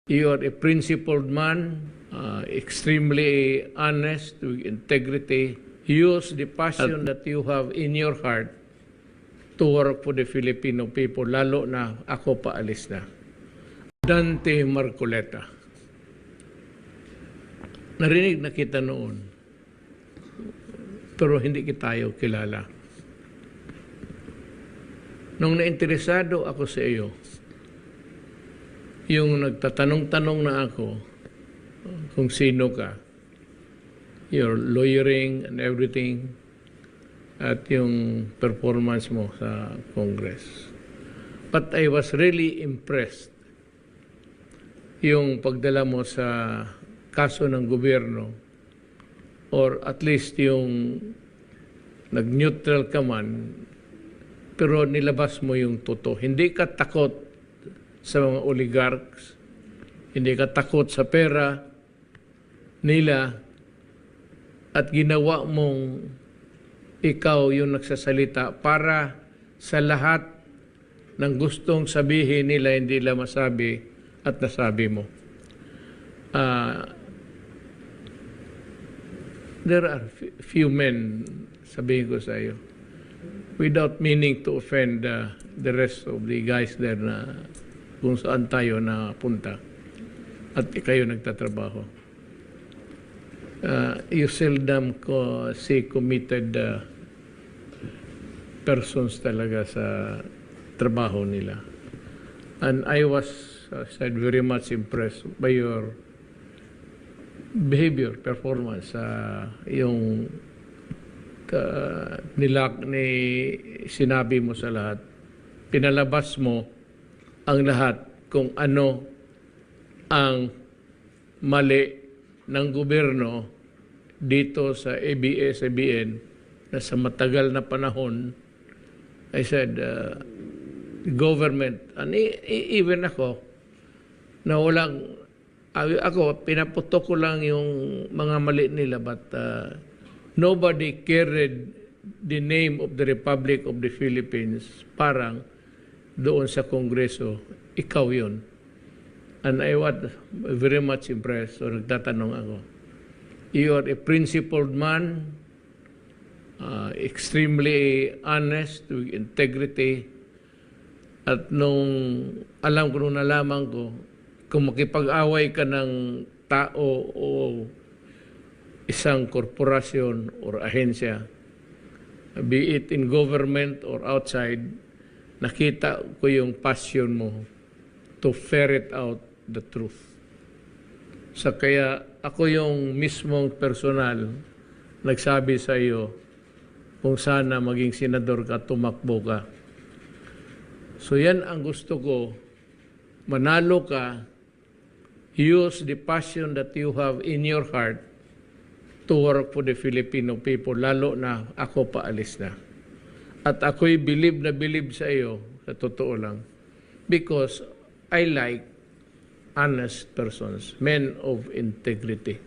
You are a principled man, extremely honest, with integrity. Use the passion that you have in your heart to work for the Filipino people, lalo na ako paalis na. Dante Marcoleta. Narinig na kita noon, pero hindi kita tayo kilala. Nung nainteresado ako sa iyo, yung nagtatanong-tanong na ako kung sino ka, your lawyering and everything, at yung performance mo sa Congress. But I was really impressed yung pagdala mo sa kaso ng gobyerno, or at least yung nag-neutral ka man, pero nilabas mo yung totoo. Hindi ka takot sa mga oligarchs, hindi ka takot sa pera nila, at ginawa mong ikaw yung nagsasalita para sa lahat ng gustong sabihin nila, hindi nila masabi at nasabi mo. There are few men, sabihin ko sa iyo, without meaning to offend the rest of the guys there na kung saan tayo napunta at kayo nagtatrabaho. You seldom see committed persons talaga sa trabaho nila. And I was said very much impressed by your behavior, performance, yung sinabi mo sa lahat. Pinalabas mo ang lahat kung ano ang mali ng gobyerno dito sa ABS-CBN na sa matagal na panahon, I said, government, and even ako, na walang, ako, pinaputok ko lang yung mga mali nila, but nobody carried the name of the Republic of the Philippines, parang doon sa Kongreso, ikaw yun. And I was very much impressed. So nagtatanong ako, you are a principled man, extremely honest, with integrity. At nung alam ko, nung nalaman ko, kung makipag-away ka ng tao o isang korporasyon or ahensya, be it in government or outside, nakita ko yung passion mo to ferret out the truth. So kaya ako yung mismong personal nagsabi sa iyo kung sana maging senador ka, tumakbo ka. So yan ang gusto ko, manalo ka, use the passion that you have in your heart to work for the Filipino people, lalo na ako paalis na. At ako'y believe na believe sa iyo, sa totoo lang, because I like honest persons, men of integrity.